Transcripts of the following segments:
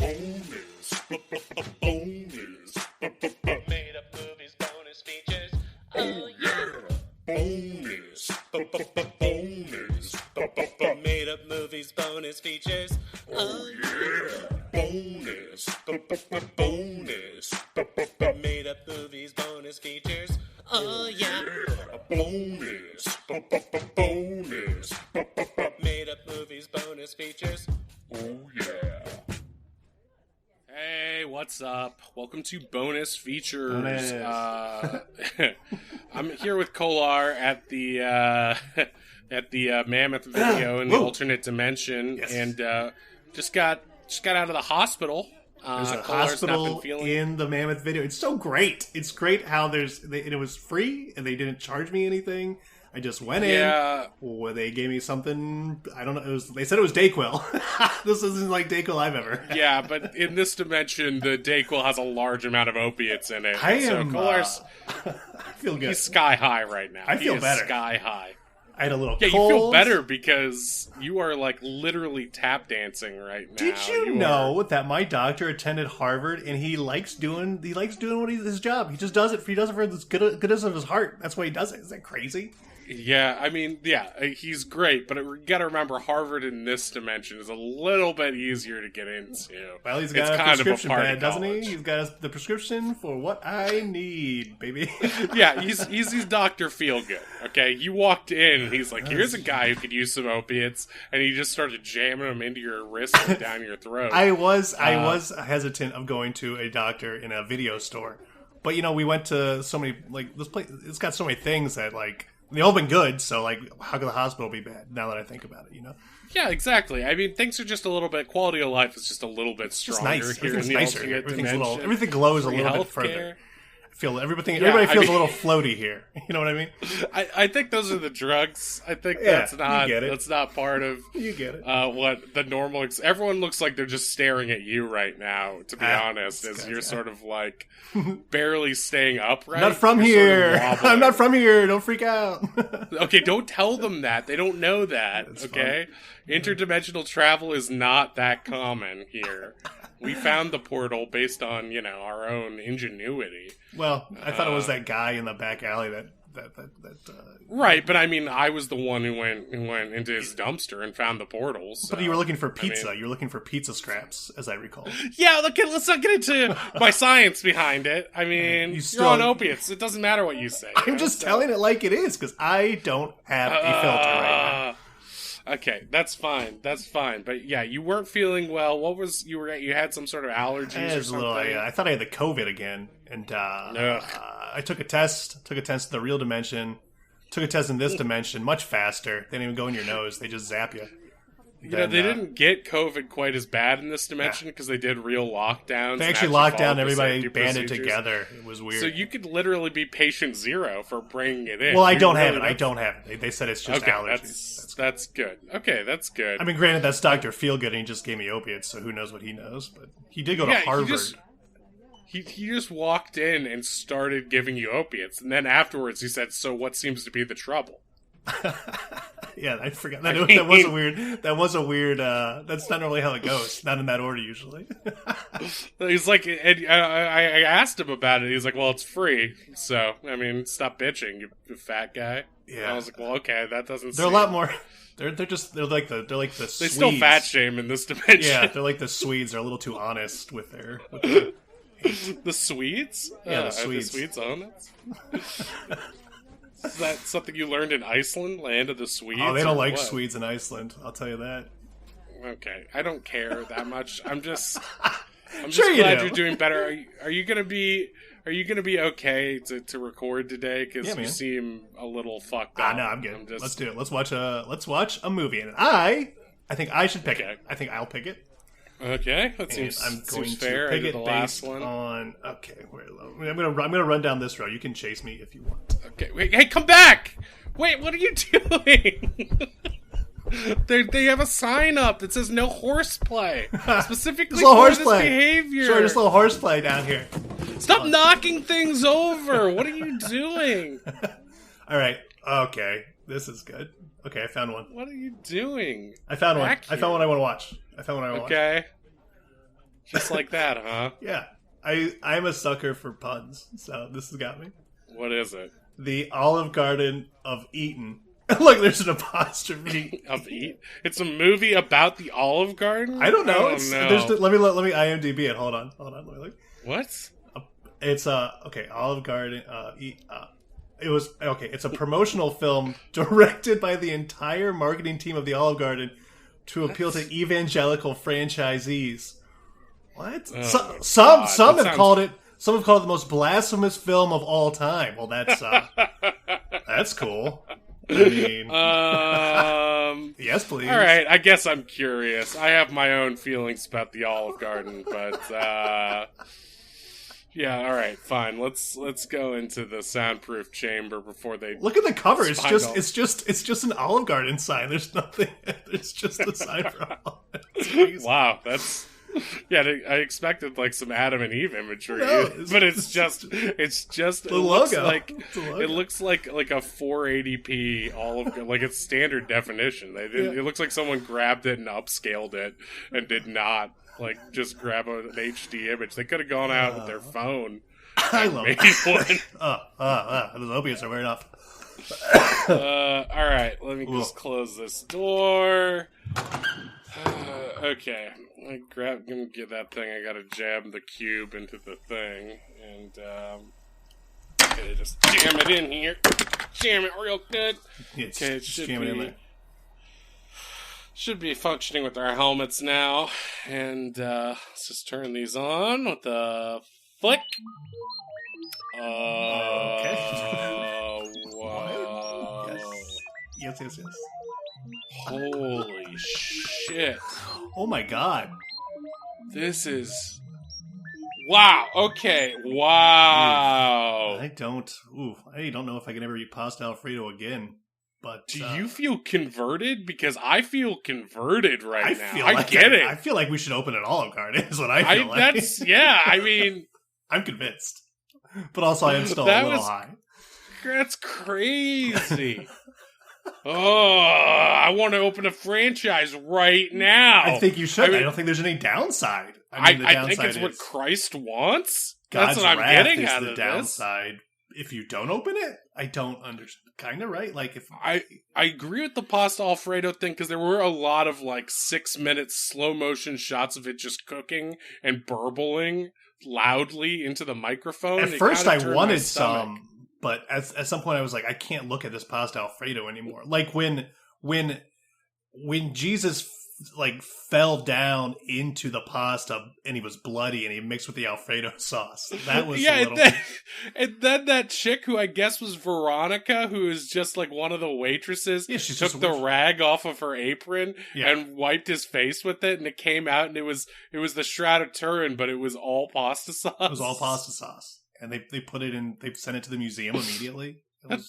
Bonus. Made up movies, bonus features. Oh yeah. Bonus. Made up movies, bonus features. Oh yeah. Bonus. Made up movies, bonus features. Oh yeah. Bonus. Made up movies, bonus features. Oh yeah. Hey, what's up? Welcome to Bonus Features. I'm here with Kolar at the Mammoth video in the alternate dimension, and just got out of the hospital. There's a Kolar's hospital in the Mammoth video. It's so great. It's great how it was free and they didn't charge me anything. I just went in. Well, they gave me something. I don't know. They said it was Dayquil. This isn't like Dayquil I've ever. Yeah, but in this dimension, the Dayquil has a large amount of opiates in it. I feel good. He's sky high right now. I feel better. Sky high. I had a little cold. You feel better because you are like literally tap dancing right now. Did you know that my doctor attended Harvard and he likes doing his job. He just does it. He does it for the goodness of his heart. That's why he does it. Is that crazy? Yeah, I mean, he's great, but you gotta remember Harvard in this dimension is a little bit easier to get into. Well, he's got a prescription pad, doesn't he? He's got the prescription for what I need, baby. Yeah, he's Dr. Feelgood, okay? You walked in, and he's like, here's a guy who could use some opiates, and he just started jamming them into your wrist and down your throat. I was hesitant of going to a doctor in a video store. But, we went to so many, this place, it's got so many things that, they all been good, so, how could the hospital be bad, now that I think about it, Yeah, exactly. I mean, things are just a little bit, quality of life is just a little bit stronger here in the alternate dimension. Everything glows a little bit further. Everybody feels a little floaty here. You know what I mean? I think those are the drugs. I think that's not part of you get it. What the normal. Everyone looks like they're just staring at you right now. To be honest, as you're sort of barely staying upright. Not from here. I'm not from here. Don't freak out. Okay, don't tell them that. They don't know that. That's okay, fun. Interdimensional travel is not that common here. We found the portal based on, our own ingenuity. Well, I thought it was that guy in the back alley that Right, but I mean, I was the one who went into his dumpster and found the portals. So, but you were looking for pizza. You were looking for pizza scraps, as I recall. Yeah, let's not get into my science behind it. I mean, you're on opiates. It doesn't matter what you say. I'm just telling it like it is, because I don't have a filter right now. Okay, that's fine. But yeah, you weren't feeling well. What was you had some sort of allergies or something? I thought I had the COVID again, and I took a test. Took a test in the real dimension. Took a test in this dimension much faster. They didn't even go in your nose. They just zap you. They didn't get COVID quite as bad in this dimension because they did real lockdowns. They actually locked down everybody banded together. It was weird. So you could literally be patient zero for bringing it in. Well, I don't have it. They said it's just allergies. That's good. Okay, that's good. I mean, granted, that's Dr. Feelgood, and he just gave me opiates, so who knows what he knows. But he did go to Harvard. He just walked in and started giving you opiates, and then afterwards he said, "So what seems to be the trouble?" Yeah, I forgot. That was a weird. That's not normally how it goes. Not in that order usually. He's like, and I asked him about it. He's like, "Well, it's free, so I mean, stop bitching, you fat guy." Yeah, and I was like, "Well, okay, that doesn't." They're a lot more. They're like the Swedes. They still fat shame in this dimension. Yeah, they're like the Swedes. They're a little too honest with their. The Swedes? Yeah, the Swedes. The Swedes own it? Is that something you learned in Iceland, land of the Swedes? Oh, they don't like Swedes in Iceland. I'll tell you that. Okay, I don't care that much. I'm just sure glad you're doing better. Are you gonna be okay to record today? Because you seem a little fucked up. No, I'm good. Let's do it. Let's watch a movie, and I think I should pick it. I think I'll pick it. Okay, that seems fair. Pick it the last one. I'm gonna run down this road. You can chase me if you want. Okay, wait, hey, come back! Wait, what are you doing? They have a sign up that says no horseplay, specifically for this behavior. Sure, just a little horseplay down here. Stop knocking things over. What are you doing? All right. Okay, this is good. Okay, I found one. What are you doing? I found one. I found one I want to watch. Okay. Just like that, huh? Yeah. I'm a sucker for puns, so this has got me. What is it? The Olive Garden of Eatin. Look, there's an apostrophe. Of Eat? It's a movie about the Olive Garden? I don't know. Let me IMDb it. Hold on. Let me look. What? It's okay. Olive Garden. It was okay. It's a promotional film directed by the entire marketing team of the Olive Garden to appeal to evangelical franchisees. What? Oh Some have called it. Some have called it the most blasphemous film of all time. Well, that's cool. I mean, yes, please. All right, I guess I'm curious. I have my own feelings about the Olive Garden, but yeah. All right, fine. Let's go into the soundproof chamber before they look at the cover. It's just an Olive Garden sign. There's nothing. There's just a sign for Olive. Wow, that's. Yeah, I expected like some Adam and Eve imagery, but it's just the logo. It looks like a 480p Olive, like it's standard definition. It looks like someone grabbed it and upscaled it and did not like just grab an HD image. They could have gone out with their phone. I love it. Those opiates are wearing off. All right, let me just close this door. Okay. Gonna get that thing. I gotta jam the cube into the thing, and just jam it in here. Jam it real good. Okay, it should be functioning with our helmets now, and let's just turn these on with the flick. Okay. Wow. Yes. Holy shit. Oh my god. This is... Wow, okay, wow. I don't know if I can ever eat pasta Alfredo again, but... Do you feel converted? Because I feel converted right now. I get it. I feel like we should open an Olive Garden, is what I feel like. Yeah, I mean... I'm convinced. But also I am still a little high. That's crazy. Oh, I want to open a franchise right now. I think you should. I don't think there's any downside. I think it's what Christ wants. God's That's what I'm getting out of the downside. If you don't open it, I don't understand. Kind of right. Like if I agree with the pasta Alfredo thing because there were a lot of like 6-minute slow motion shots of it just cooking and burbling loudly into the microphone. At first, I wanted some. But at some point, I was like, I can't look at this pasta Alfredo anymore. Like when Jesus like fell down into the pasta and he was bloody and he mixed with the Alfredo sauce. That was and then that chick who I guess was Veronica, who is just like one of the waitresses, took the rag off of her apron and wiped his face with it, and it came out and it was the Shroud of Turin, but it was all pasta sauce. It was all pasta sauce. And they put it in, they sent it to the museum immediately. But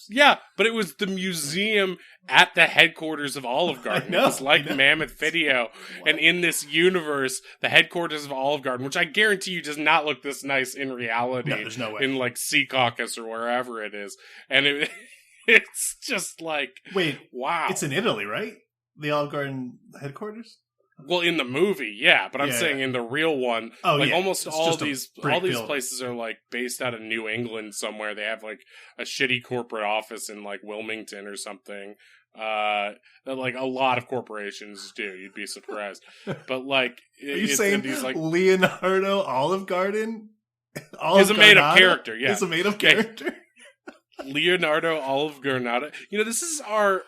it was the museum at the headquarters of Olive Garden. It was like Mammoth Video. What? And in this universe, the headquarters of Olive Garden, which I guarantee you does not look this nice in reality. No, there's no way. In like Sea Caucus or wherever it is. And it's just like... Wait, wow. It's in Italy, right? The Olive Garden headquarters? Well, in the movie, yeah, but I'm saying in the real one, almost all these places are like based out of New England somewhere. They have like a shitty corporate office in like Wilmington or something. That like a lot of corporations do. You'd be surprised, but like, are you saying these, like, Leonardo Olive Garden? Is a made up character. Yeah, is a made up character. Leonardo Olive Garden. You know, this is our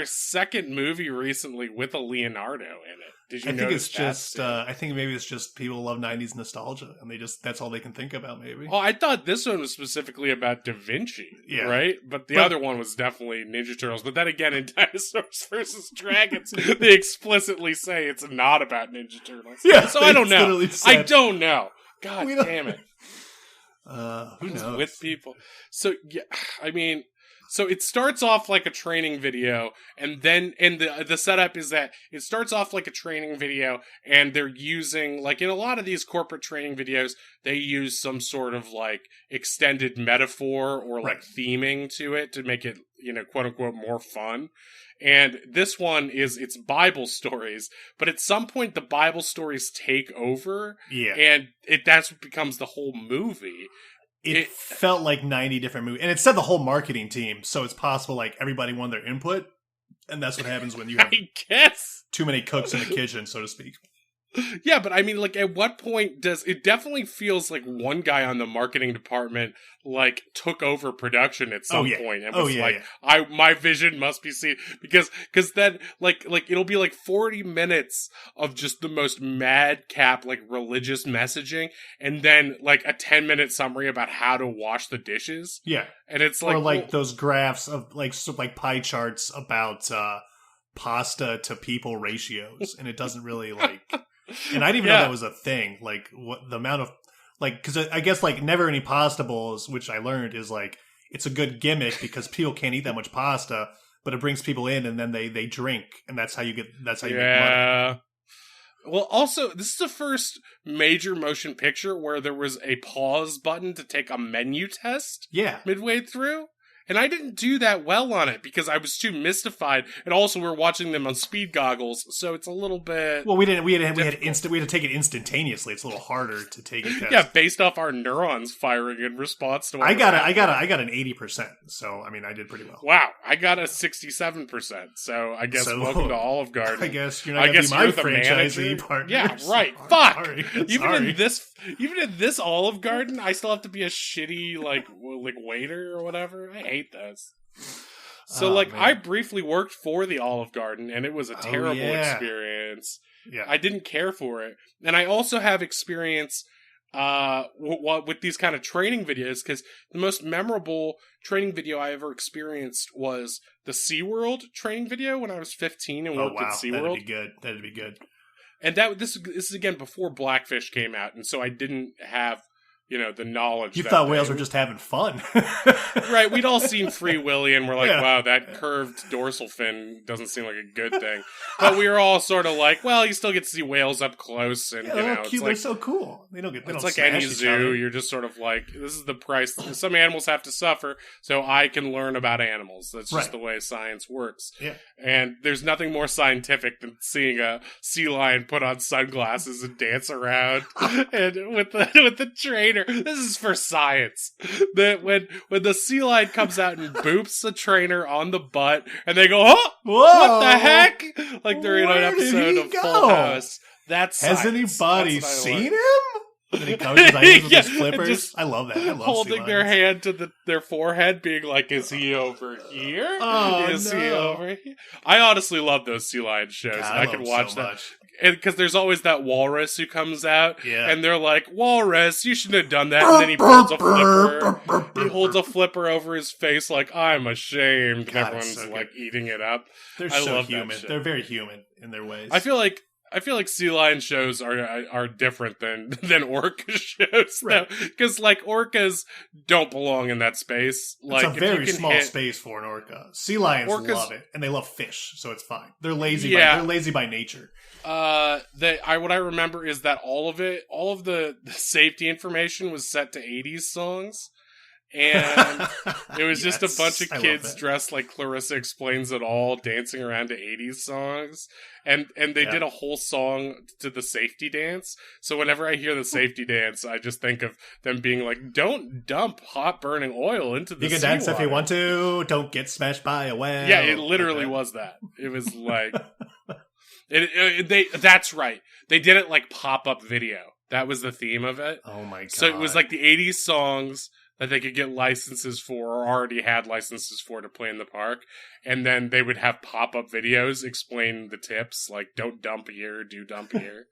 second movie recently with a Leonardo in it. Did you notice that? I think maybe it's just people love 90s nostalgia, and that's all they can think about, maybe. Oh, I thought this one was specifically about Da Vinci, right? But the other one was definitely Ninja Turtles. But then again, in Dinosaurs vs. Dragons, they explicitly say it's not about Ninja Turtles. Yeah, so I don't know. I don't know. God damn it. Who knows? With people. So, yeah, I mean... So it starts off like a training video, and the setup is that it starts off like a training video, and they're using, like in a lot of these corporate training videos, they use some sort of like extended metaphor or like theming to it to make it, you know, quote unquote more fun. And this one it's Bible stories, but at some point the Bible stories take over, and that's what becomes the whole movie. It felt like 90 different movies, and it said the whole marketing team, so it's possible like everybody wanted their input, and that's what happens when you have I guess too many cooks in the kitchen, so to speak. Yeah, but I mean, like, at what point does it definitely feels like one guy on the marketing department like took over production at some point and was my vision must be seen because then like it'll be like 40 minutes of just the most madcap like religious messaging, and then like a 10-minute summary about how to wash the dishes. Yeah, and it's like, or like those graphs of like pie charts about pasta to people ratios, and it doesn't really like. And I didn't even know that was a thing. Like, what the amount of, like, because I guess, like, never any pasta bowls, which I learned is, like, it's a good gimmick because people can't eat that much pasta, but it brings people in and then they drink, and that's how you make money. Well, also, this is the first major motion picture where there was a pause button to take a menu test midway through. And I didn't do that well on it because I was too mystified, and also we're watching them on speed goggles, so it's a little bit. Well, we had to take it instantaneously. It's a little harder to take a test. Yeah, based off our neurons firing in response to. What I got an 80%. So I mean, I did pretty well. Wow, I got a 67%. So I guess welcome to Olive Garden. I guess you're not going to be my franchisee partner. Yeah, right. Fuck. Sorry. Even in this Olive Garden, I still have to be a shitty like waiter or whatever. I hate those. So I briefly worked for the Olive Garden, and it was a terrible experience. Yeah, I didn't care for it, and I also have experience with these kind of training videos because the most memorable training video I ever experienced was the SeaWorld training video when I was 15 and worked at SeaWorld. That'd be good. And this is again before Blackfish came out, and so I didn't have the knowledge. You thought whales were just having fun. Right, we'd all seen Free Willy, and we're like, wow, that curved dorsal fin doesn't seem like a good thing. But we were all sort of like, well, you still get to see whales up close, and they're cute. They're so cool. It's like any zoo. You're just sort of like, this is the price. Some animals have to suffer, so I can learn about animals. That's just the way science works. Yeah. And there's nothing more scientific than seeing a sea lion put on sunglasses and dance around and with the trainer. This is for science. That when the sea lion comes out and boops the trainer on the butt, and they go, "Oh, whoa, what the heck?" Like during an episode of Full House. That's science. Has anybody seen him? And he covers his eyes with his flippers. I love that. I love holding their hand to their forehead, being like, "Is he over here? Is he over here?" I honestly love those sea lion shows. I could watch that. Because there's always that walrus who comes out, and they're like, "Walrus, you shouldn't have done that." And then he holds a flipper. He holds a flipper over his face, like, "I'm ashamed." And everyone's like eating it up. They're so human. They're very human in their ways. I feel like sea lion shows are different than orca shows, because like orcas don't belong in that space. Like, it's a very small space for an orca. Sea lions love it, and they love fish, so it's fine. They're lazy. They're lazy by nature. What I remember is that all of the safety information was set to 80s songs. And it was just a bunch of kids dressed like Clarissa Explains It All, dancing around to 80s songs. And they did a whole song to the safety dance. So whenever I hear the safety dance, I just think of them being like, "Don't dump hot burning oil into the sea. You can dance if you want to. Don't get smashed by a whale." Yeah, it literally was that. It was like... That's right. They did it like pop-up video. That was the theme of it. Oh my god. So it was like the 80s songs that they could get licenses for or already had licenses for to play in the park. And then they would have pop-up videos explain the tips, like don't dump here, do dump here.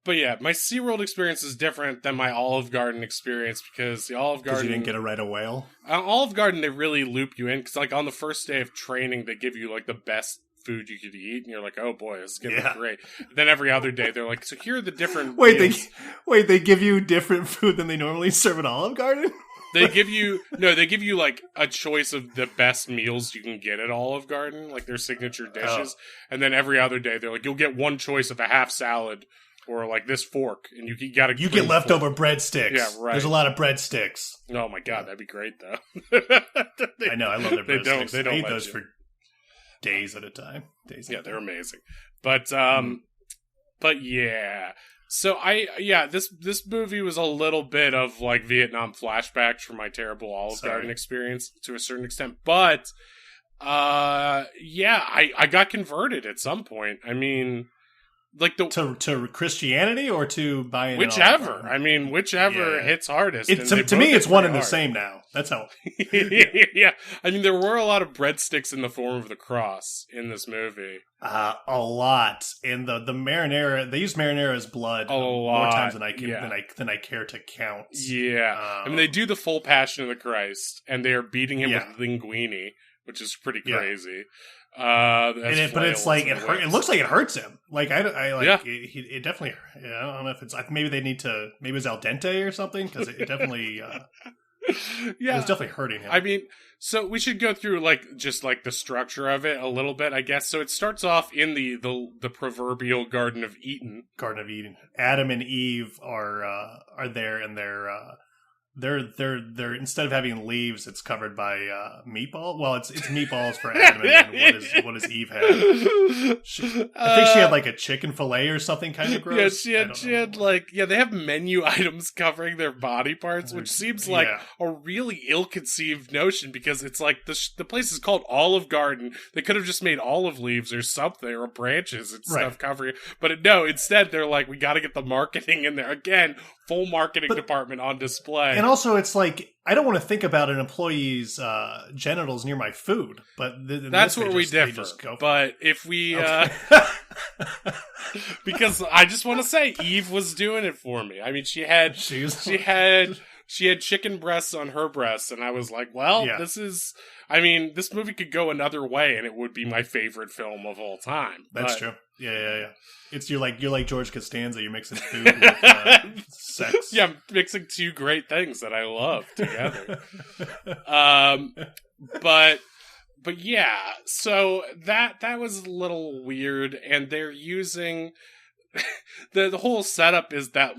But yeah, my SeaWorld experience is different than my Olive Garden experience because the Olive Garden... you didn't get to ride a whale? Olive Garden, they really loop you in because like on the first day of training, they give you like the best food you could eat, and you're like, "Oh boy, this is gonna be great." Then every other day, they're like, "So here are the different." They give you different food than they normally serve at Olive Garden. They give you like a choice of the best meals you can get at Olive Garden, like their signature dishes, and then every other day they're like, "You'll get one choice of a half salad." Or like this fork, and you get leftover breadsticks. Yeah, right. There's a lot of breadsticks. Oh my god, that'd be great though. I know, I love their breadsticks. They don't I eat those for days at a time. Yeah, they're amazing. But yeah. So this movie was a little bit of like Vietnam flashbacks from my terrible Olive Garden experience to a certain extent. But I got converted at some point. I mean, like to Christianity or to buying whichever. I mean, whichever hits hardest. To me, it's one and the same now. That's how. Yeah, I mean, there were a lot of breadsticks in the form of the cross in this movie. A lot, and the marinara. They use marinara as blood more times than I care to count. Yeah, I mean, they do the full Passion of the Christ, and they are beating him with linguini, which is pretty crazy. But it's like it looks like it hurts him. Like it definitely. I don't know if it's maybe they need to maybe it's al dente or something because it definitely. It was definitely hurting him. I mean, so we should go through just the structure of it a little bit, I guess. So it starts off in the proverbial Garden of Eatin. Garden of Eden. Adam and Eve are there, and they're instead of having leaves, it's covered by meatball. Well, it's meatballs for Adam, and then what does Eve have? I think she had like a chicken fillet or something kind of gross. Yeah, she had they have menu items covering their body parts, which seems like a really ill-conceived notion because it's like the place is called Olive Garden. They could have just made olive leaves or something or branches and stuff covering it. But no, instead they're like, we got to get the marketing in there again. Full marketing department on display. And also, it's like, I don't want to think about an employee's genitals near my food. But that's where we differ. But if we... because I just want to say, Eve was doing it for me. I mean, she had chicken breasts on her breasts, and I was like, well, this is... I mean, this movie could go another way, and it would be my favorite film of all time. That's true. Yeah. It's you're like George Costanza. You're mixing food with sex. Yeah, I'm mixing two great things that I love together. But yeah, so that was a little weird, and they're using the whole setup is that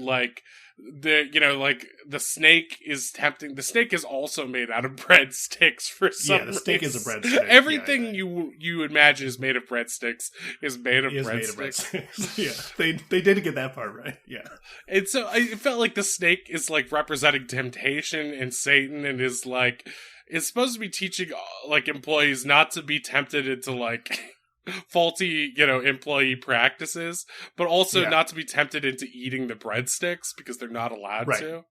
the snake is tempting. The snake is also made out of breadsticks for some reason. Yeah, the snake is a breadstick. Everything you imagine is made of breadsticks is made of breadsticks. Yeah, they did get that part right. Yeah, and so it felt like the snake is like representing temptation and Satan, and is supposed to be teaching employees not to be tempted into faulty, employee practices, but also not to be tempted into eating the breadsticks because they're not allowed to.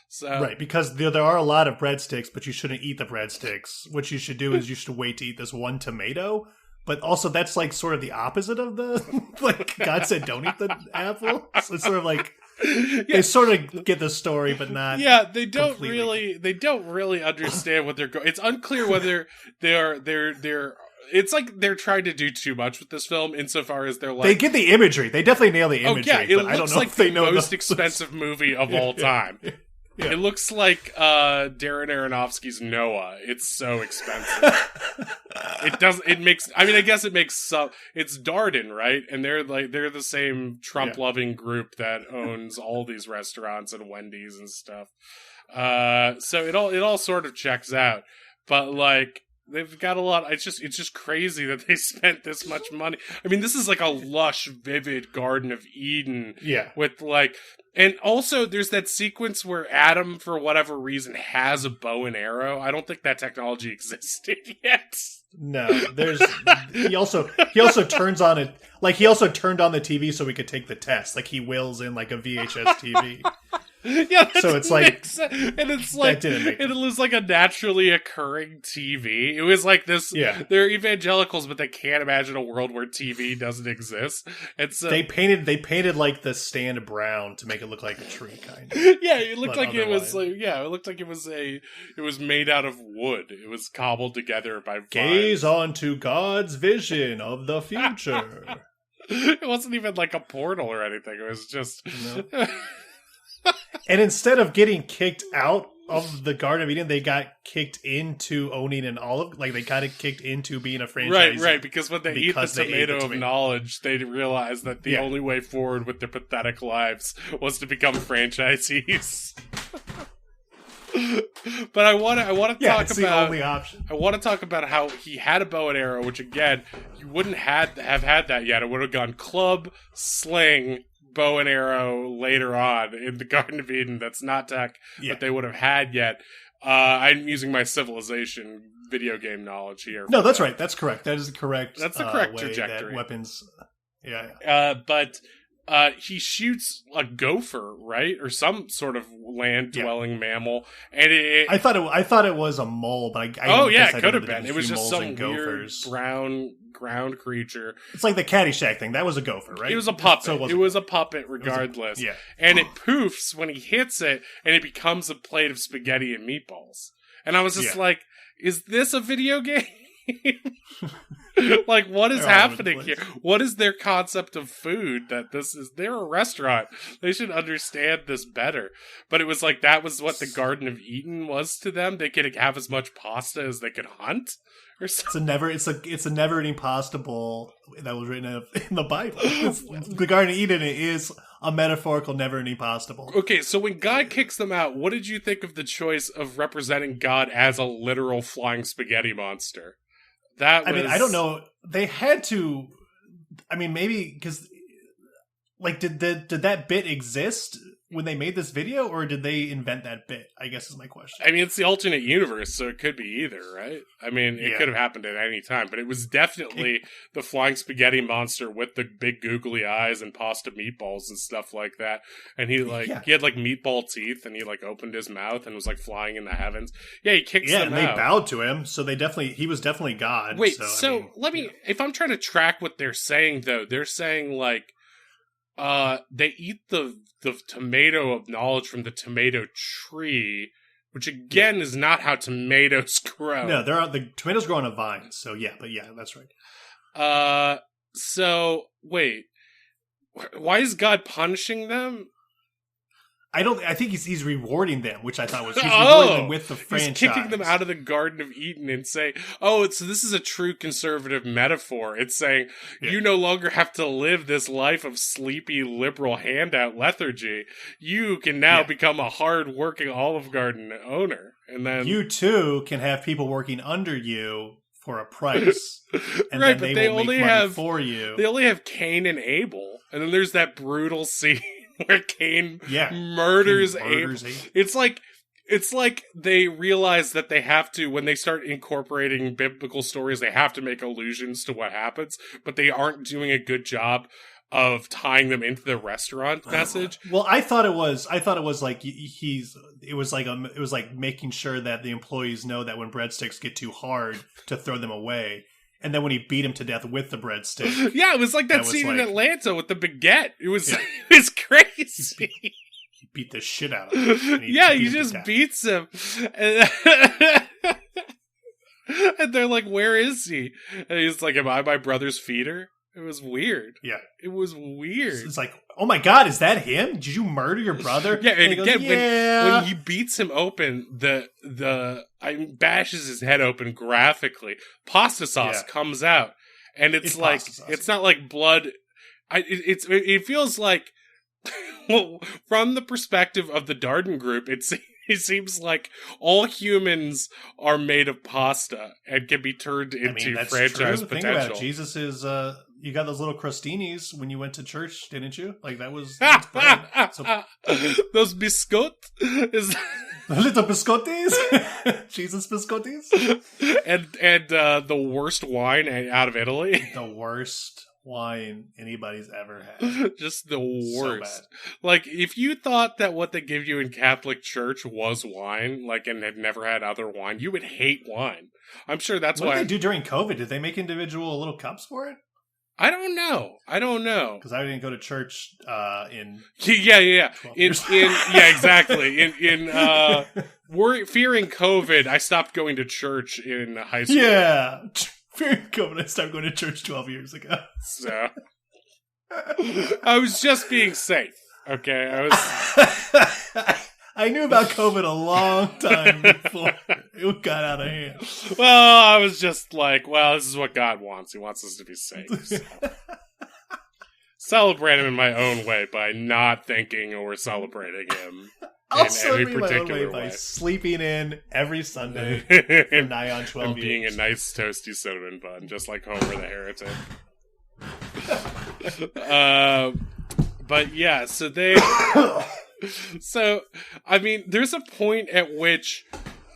So because there are a lot of breadsticks, but you shouldn't eat the breadsticks. What you should do is you should wait to eat this one tomato. But also, that's sort of the opposite of the God said don't eat the apple. So it's sort of they sort of get the story, but not. Yeah, they don't completely. They don't really understand what they're going. It's unclear whether they're. It's like they're trying to do too much with this film insofar as they get the imagery. They definitely nail the imagery. Oh, yeah, it looks like the most expensive movie of all time. Yeah. It looks like Darren Aronofsky's Noah. It's so expensive. It makes. I mean, I guess it makes some. It's Darden, right? And they're the same Trump-loving group that owns all these restaurants and Wendy's and stuff. So it all sort of checks out, but they've got a lot. It's just crazy that they spent this much money. I mean, this is like a lush, vivid Garden of Eden. Yeah. With and also there's that sequence where Adam, for whatever reason, has a bow and arrow. I don't think that technology existed yet. No, he also turns on it. He also turned on the TV so we could take the test. He wheels in a VHS TV. Yeah, so it's it was like a naturally occurring TV. It was like this. Yeah, they're evangelicals, but they can't imagine a world where TV doesn't exist. And so they painted the stand brown to make it look like a tree, kind of. Yeah, it looked like it was it looked like it was made out of wood. It was cobbled together by vines. Gaze onto God's vision of the future. It wasn't even like a portal or anything. It was just. No. And instead of getting kicked out of the Garden of Eden, they got kicked into owning an olive. They got kicked into being a franchise. Right. Because when they eat the tomato of knowledge, they realized that the only way forward with their pathetic lives was to become franchisees. But I want to talk it's about the only option. I want to talk about how he had a bow and arrow, which again you wouldn't have had that yet. It would have gone club, sling, bow and arrow later on in the Garden of Eden. That's not tech that they would have had yet. I'm using my Civilization video game knowledge here. No, that's right. That's correct. That is the correct. That's the correct way trajectory. That weapons. But he shoots a gopher, right, or some sort of land-dwelling mammal, and I thought it was a mole, but it could have been. It was just some weird brown ground creature. It's like the Caddyshack thing. That was a gopher, right? It was a puppet. So it was a puppet, regardless. And it poofs when he hits it, and it becomes a plate of spaghetti and meatballs. And I was just like, "Is this a video game?" Like, what is happening here? What is their concept of food? That this is, they're a restaurant. They should understand this better. But it was like, that was what the Garden of Eden was to them. They could have as much pasta as they could hunt. Or something. It's a never-ending pasta bowl that was written in the Bible. The Garden of Eden is a metaphorical never-ending pasta bowl. Okay, so when God kicks them out, what did you think of the choice of representing God as a literal flying spaghetti monster? I mean, I don't know. They had to. I mean, maybe because, like, did that bit exist when they made this video, or did they invent that bit? I guess is my question. I mean, it's the alternate universe, so it could be either, right? I mean, it could have happened at any time, but it was definitely the flying spaghetti monster with the big googly eyes and pasta meatballs and stuff like that. And he had like meatball teeth, and he like opened his mouth and was like flying in the heavens. Yeah, he kicks them and out. They bowed to him, so he was definitely God. Wait, so let me, if I'm trying to track what they're saying though, they're saying like, they eat the tomato of knowledge from the tomato tree, which again is not how tomatoes grow. No, the tomatoes grow on a vine. So that's right. So wait, why is God punishing them? I think he's rewarding them, which I thought was rewarding them with the franchise. He's kicking them out of the Garden of Eden and saying, so this is a true conservative metaphor. It's saying, you no longer have to live this life of sleepy liberal handout lethargy. You can now become a hard-working Olive Garden owner. And then you, too, can have people working under you for a price. And right, then but they will only make money have for you. They only have Cain and Abel. And then there's that brutal scene where Cain murders Abel. It's like they realize that they have to, when they start incorporating biblical stories, they have to make allusions to what happens, but they aren't doing a good job of tying them into the restaurant message. Well, I thought it was like it was like making sure that the employees know that when breadsticks get too hard to throw them away. And then when he beat him to death with the breadstick. Yeah, it was like that scene in Atlanta with the baguette. It was crazy. He beat the shit out of him. He just beats him. And they're like, where is he? And he's like, am I my brother's feeder? It was weird. Yeah. It was weird. It's like, oh my God, is that him? Did you murder your brother? Yeah, and again, when he beats him open, bashes his head open graphically. Pasta sauce comes out, and it's like it's not like blood. It feels like, well, from the perspective of the Darden group, it seems like all humans are made of pasta and can be turned into franchise potential. Think about it. Jesus is. You got those little crostinis when you went to church, didn't you? Like that was those biscuit is the little biscottis, Jesus biscottis, and the worst wine out of Italy. The worst wine anybody's ever had. Just the worst. So like, if you thought that what they give you in Catholic Church was wine, like, and had never had other wine, you would hate wine. I'm sure that's what why. What did they do during COVID? Did they make individual little cups for it? I don't know. Because I didn't go to church in exactly. In fearing COVID, I stopped going to church in high school. Yeah, fearing COVID, I stopped going to church 12 years ago. So I was just being safe. Okay, I knew about COVID a long time before it got out of hand. Well, I was just like, this is what God wants. He wants us to be safe. So. Celebrate him in my own way by not thinking or celebrating him. Also, in every my own particular by way. sleeping in every Sunday for nigh on 12 and being years. a nice toasty cinnamon bun, just like Homer the Heretic. But yeah, so they... So, I mean, there's a point at which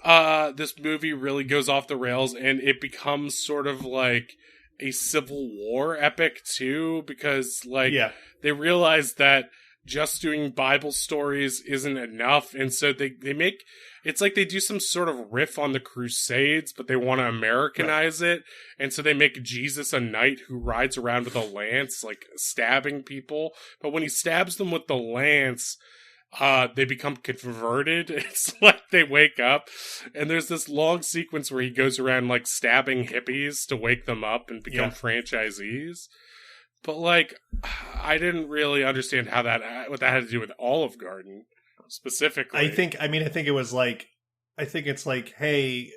this movie really goes off the rails and it becomes sort of like a Civil War epic too, because like they realize that just doing Bible stories isn't enough, and so they make it's like they do some sort of riff on the Crusades, but they want to Americanize it, and so they make Jesus a knight who rides around with a lance, like stabbing people. But when he stabs them with the lance, they become converted. It's like they wake up, and there's this long sequence where he goes around like stabbing hippies to wake them up and become franchisees. But like, I didn't really understand how what that had to do with Olive Garden specifically. I think it was like, I think it's like, hey,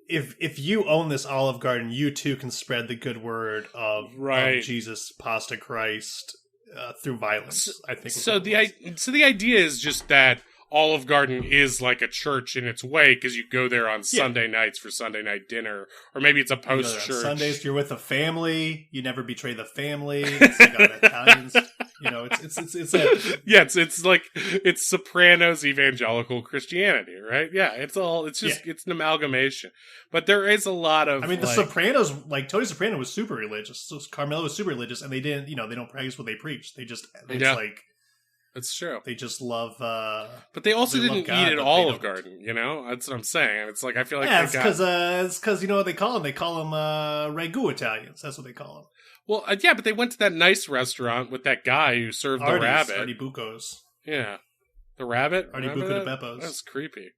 if you own this Olive Garden, you too can spread the good word of Jesus, pasta Christ. Through violence, I think. So the idea is just that Olive Garden is like a church in its way, because you go there on Sunday nights for Sunday night dinner, or maybe it's a post-church. Sundays, you're with a family. You never betray the family. It's got Italians. You know, it's like it's Sopranos evangelical Christianity, right? Yeah, it's an amalgamation. But there is a lot of. I mean, the Sopranos, like Tony Soprano, was super religious. So Carmela was super religious, and they didn't. You know, they don't practice what they preach. They just like. It's true. They just love. But they also didn't eat at Olive Garden. You know, that's what I'm saying. It's like I feel like it's because you know what they call them. They call them ragu Italians. That's what they call them. Well, but they went to that nice restaurant with that guy who served the rabbit. Artie Bucos. Yeah, the rabbit. Artie Bucco de Beppos. That's creepy.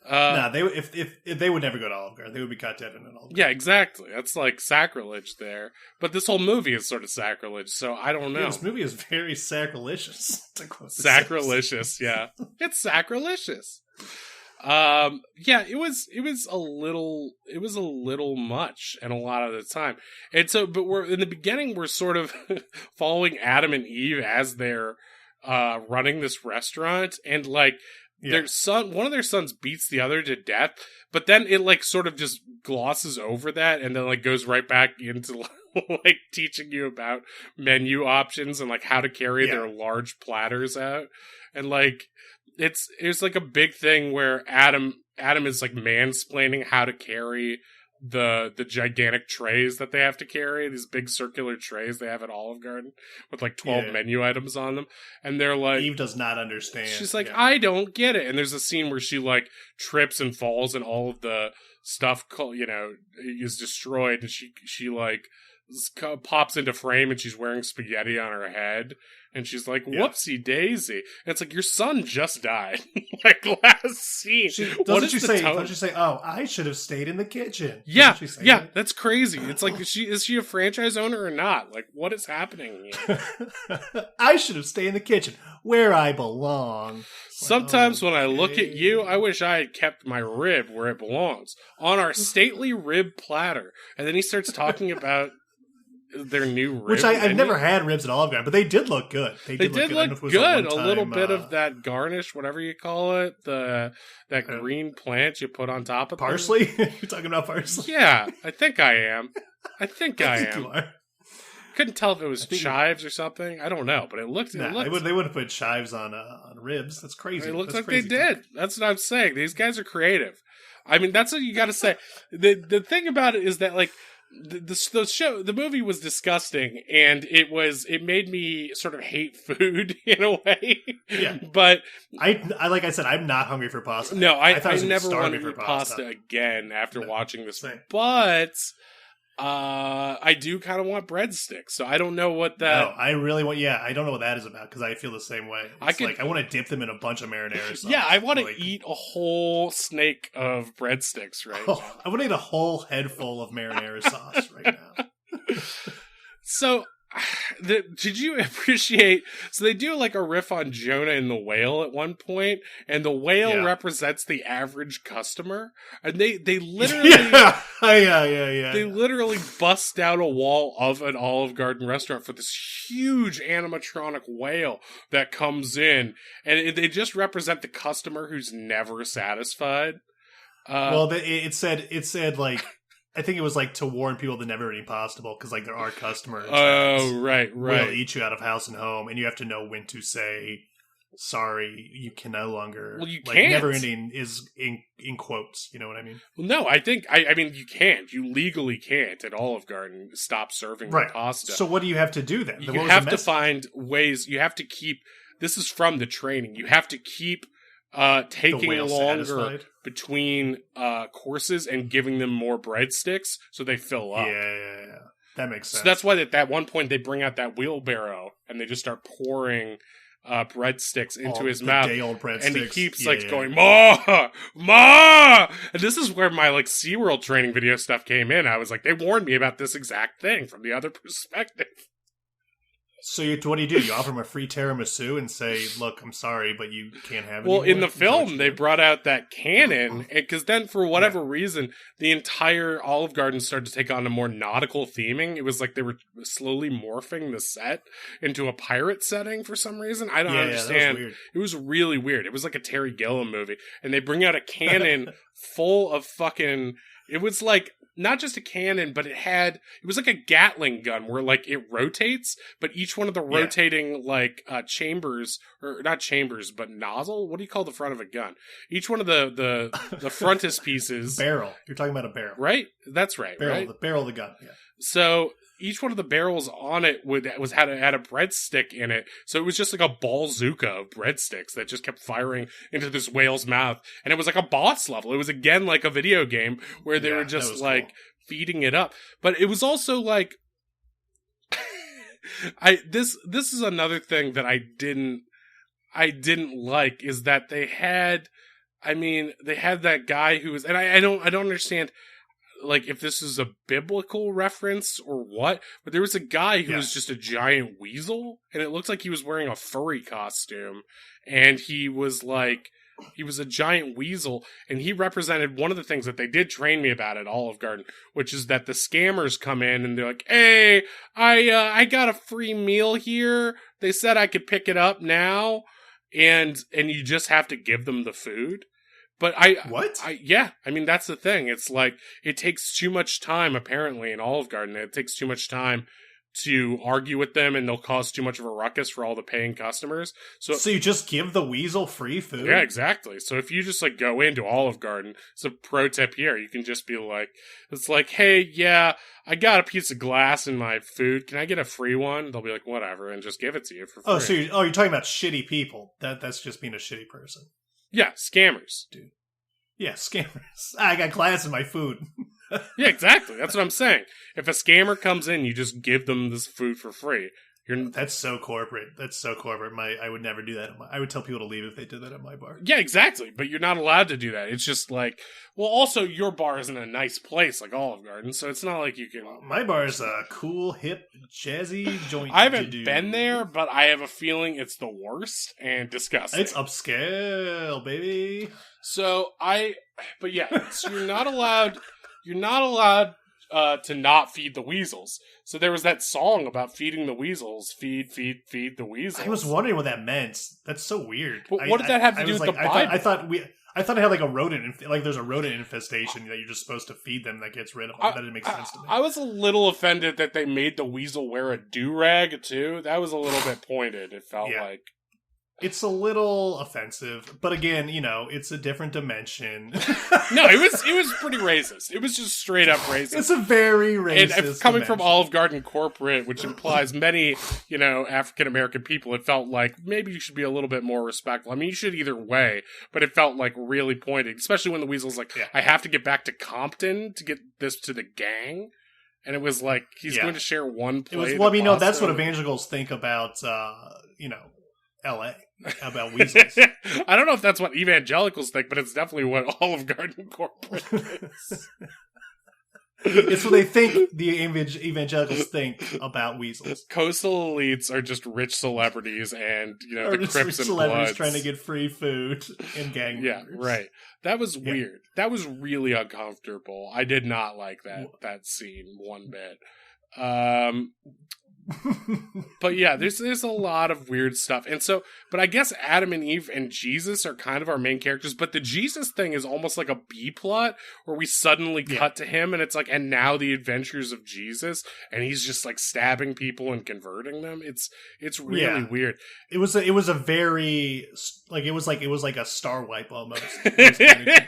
They if they would never go to Olive Garden. They would be caught dead in an Olive Garden. Yeah, exactly. That's like sacrilege there. But this whole movie is sort of sacrilege, so I don't know. Yeah, this movie is very sacrilegious. Sacrilegious, yeah. It's sacrilegious. It was a little much, and a lot of the time. And so, but we're in the beginning, we're sort of following Adam and Eve as they're running this restaurant, and like. Their son, one of their sons beats the other to death, but then it like sort of just glosses over that and then like goes right back into like teaching you about menu options and like how to carry their large platters out. And like it's like a big thing where Adam is like mansplaining how to carry the gigantic trays that they have to carry, these big circular trays they have at Olive Garden with like 12 menu items on them, and they're like, Eve does not understand. She's like, I don't get it. And there's a scene where she like trips and falls and all of the stuff, you know, is destroyed, and she like pops into frame and she's wearing spaghetti on her head, and she's like, whoopsie daisy. And it's like, your son just died. Like last scene. Doesn't she say, oh, I should have stayed in the kitchen? Yeah, that's crazy. It's like, is she a franchise owner or not? Like, what is happening here? I should have stayed in the kitchen where I belong. Sometimes when I look at you, I wish I had kept my rib where it belongs, on our stately rib platter. And then he starts talking about their new rib. Which I've never had ribs at Olive Garden, but they did look good. They did look good. A little bit of that garnish, whatever you call it, that green plant you put on top of parsley. You're talking about parsley? Yeah, I think I am. I think you are. Couldn't tell if it was chives or something. I don't know, but it looked. They would have put chives on ribs. That's crazy. It looks like they did. That's what I'm saying. These guys are creative. I mean, that's what you got to say. The thing about it is that like. The movie was disgusting, and it made me sort of hate food in a way. Yeah, but I like I said, I'm not hungry for pasta. No, I never want to eat pasta again after watching this. Same. But I do kind of want breadsticks, so I don't know what that. No, I really want. Yeah, I don't know what that is about because I feel the same way. I want to dip them in a bunch of marinara sauce. Yeah, I want to eat a whole snake of breadsticks right now. I want to eat a whole head full of marinara sauce right now. So Did you appreciate? So they do like a riff on Jonah and the whale at one point, and the whale represents the average customer, and they literally yeah. They literally bust down a wall of an Olive Garden restaurant for this huge animatronic whale that comes in, and they just represent the customer who's never satisfied. Well, it said like. I think it was like to warn people that never eating possible because like there are customers. Oh, right. Will eat you out of house and home, and you have to know when to say sorry. You can no longer. Well, you like, can't. Never ending is in quotes. You know what I mean? Well, no, I think I mean you can't. You legally can't at Olive Garden stop serving the pasta. So what do you have to do then? You have to find ways. You have to keep. This is from the training. You have to keep taking longer satisfied between courses and giving them more breadsticks so they fill up. Yeah. That makes sense. So that's why at that one point they bring out that wheelbarrow and they just start pouring breadsticks into his mouth. Day-old breadsticks. And he keeps going, "Ma! Ma!" And this is where my like SeaWorld training video stuff came in. I was like, they warned me about this exact thing from the other perspective. So what do? You offer him a free tiramisu and say, "Look, I'm sorry, but you can't have it." Well, in the film, they brought out that cannon, because then, for whatever reason, the entire Olive Garden started to take on a more nautical theming. It was like they were slowly morphing the set into a pirate setting for some reason. I don't understand. That was weird. It was really weird. It was like a Terry Gilliam movie, and they bring out a cannon full of fucking. It was like. Not just a cannon, but it was like a Gatling gun where like it rotates, but each one of the rotating like chambers, or not chambers, but nozzle. What do you call the front of a gun? Each one of the frontispieces. Barrel. You're talking about a barrel, right? That's right. Barrel. Right? The barrel of the gun. Yeah. So each one of the barrels on it had a breadstick in it. So it was just like a bazooka of breadsticks that just kept firing into this whale's mouth. And it was like a boss level. It was again like a video game where they were just like feeding it up. But it was also like this is another thing that I didn't like, is that they had that guy who was, and I don't understand like if this is a biblical reference or what, but there was a guy who was just a giant weasel, and it looked like he was wearing a furry costume, and he was a giant weasel, and he represented one of the things that they did train me about at Olive Garden, which is that the scammers come in and they're like, "Hey, I got a free meal here. They said I could pick it up now," and you just have to give them the food. But that's the thing. It's like, it takes too much time, apparently, in Olive Garden. It takes too much time to argue with them, and they'll cause too much of a ruckus for all the paying customers. So you just give the weasel free food? Yeah, exactly. So if you just like go into Olive Garden, it's a pro tip here. You can just be like, it's like, "Hey, I got a piece of glass in my food. Can I get a free one?" They'll be like, "Whatever," and just give it to you for free. Oh, so you're talking about shitty people. That's just being a shitty person. Yeah, scammers. Dude. Yeah, scammers. I got glass in my food. Yeah, exactly. That's what I'm saying. If a scammer comes in, you just give them this food for free. That's so corporate. I would never do that. I would tell people to leave if they did that at my bar. Yeah, exactly. But you're not allowed to do that. It's just like, well, also your bar isn't a nice place like Olive Garden, so it's not like you can. Well, my bar is a cool, hip, jazzy joint. I haven't been there, but I have a feeling it's the worst and disgusting. It's upscale, baby. So you're not allowed. You're not allowed to not feed the weasels. So there was that song about feeding the weasels. Feed the weasels. I was wondering what that meant. That's so weird. But what did that have to do with the Bible? I thought it had like a rodent, like there's a rodent infestation that you're just supposed to feed them that gets rid of them. That didn't make sense to me. I was a little offended that they made the weasel wear a do-rag too. That was a little bit pointed. It felt like. It's a little offensive, but again, it's a different dimension. No, it was pretty racist. It was just straight up racist. It's a very racist. And coming from Olive Garden corporate, which implies many, African American people, it felt like maybe you should be a little bit more respectful. I mean, you should either way, but it felt like really pointed, especially when the weasel's like, "I have to get back to Compton to get this to the gang." And it was like, he's going to share one plate. That's what evangelicals think about, L.A. about weasels. I don't know if that's what evangelicals think, but it's definitely what Olive Garden corporate is. It's what they think the evangelicals think about weasels. Coastal elites are just rich celebrities, and Or the Crips and celebrities Bloods trying to get free food and gang Yeah, members. right. That was weird. That was really uncomfortable. I did not like that scene one bit. But yeah, there's a lot of weird stuff. And so, but I guess Adam and Eve and Jesus are kind of our main characters, but the Jesus thing is almost like a B plot where we suddenly cut to him and it's like, and now the adventures of Jesus, and he's just like stabbing people and converting them. It's really weird. It was a very it was like a star wipe almost.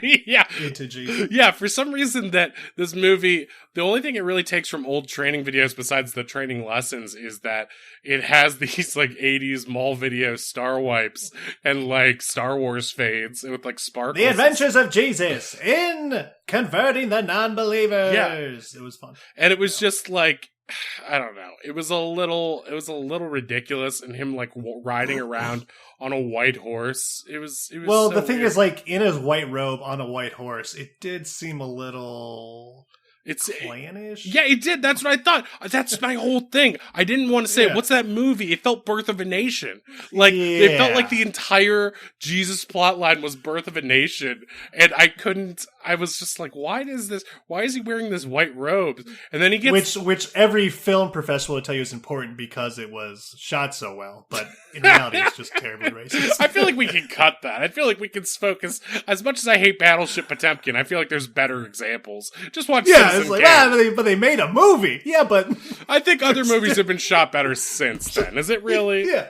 Yeah. Into Jesus. Yeah, for some reason that this movie, the only thing it really takes from old training videos besides the training lessons is that it has these like 80s mall video star wipes and like Star Wars fades with like sparkles. The Adventures of Jesus in converting the non-believers. Yeah. It was fun. And it was just like, I don't know. It was a little ridiculous, and him like riding around on a white horse. It was well, so the thing weird. is, like, in his white robe on a white horse, it did seem a little clannish. Yeah, it did. That's what I thought. That's my whole thing. I didn't want to say, what's that movie? It felt Birth of a Nation. Like, it felt like the entire Jesus plotline was Birth of a Nation. And I was just like, why is he wearing this white robe? And then he gets... Which every film professor will tell you is important because it was shot so well. But in reality, it's just terribly racist. I feel like we can cut that. I feel like we can focus... As much as I hate Battleship Potemkin, I feel like there's better examples. Just watch Citizen it's like, Kane. but they made a movie. Yeah, but... I think other movies have been shot better since then. Is it really? Yeah.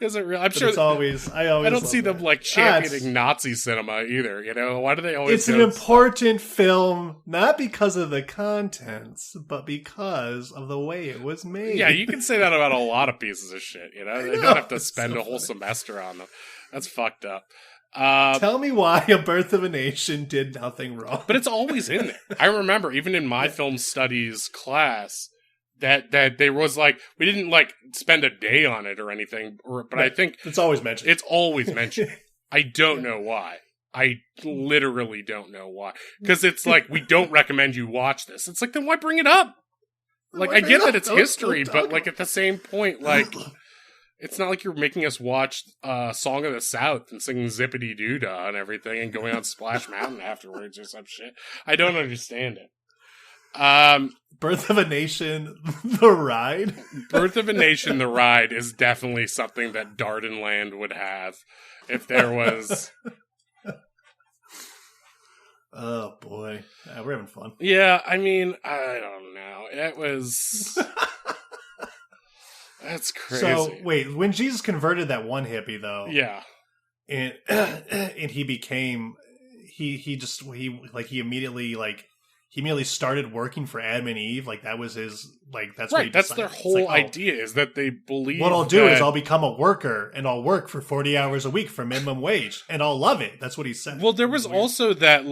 Is it real? I'm But sure. I don't see them like championing Nazi cinema either. Why do they always? It's an important film, not because of the contents, but because of the way it was made. Yeah, you can say that about a lot of pieces of shit. They don't have to spend a whole semester on them. That's fucked up. Tell me why A Birth of a Nation did nothing wrong. But it's always in there. I remember even in my film studies class. That there was like, we didn't like spend a day on it or anything, but I think it's always mentioned. It's always mentioned. I don't know why. I literally don't know why. Because it's like, we don't recommend you watch this. It's like, then why bring it up? Like, I get that it's history, but like at the same point, like, it's not like you're making us watch Song of the South and singing Zippity Doo-Dah and everything and going on Splash Mountain afterwards or some shit. I don't understand it. Birth of a Nation, the ride. Birth of a Nation, the ride is definitely something that Dardenland would have if there was. Oh boy, we're having fun. Yeah, I mean, I don't know. It was. That's crazy. So wait, when Jesus converted that one hippie, though, yeah, and he became he immediately started working for Adam and Eve. Like that was his that's right. That's their whole idea is that they believe what I'll do is I'll become a worker and I'll work for 40 hours a week for minimum wage and I'll love it. That's what he said. Well, there was also that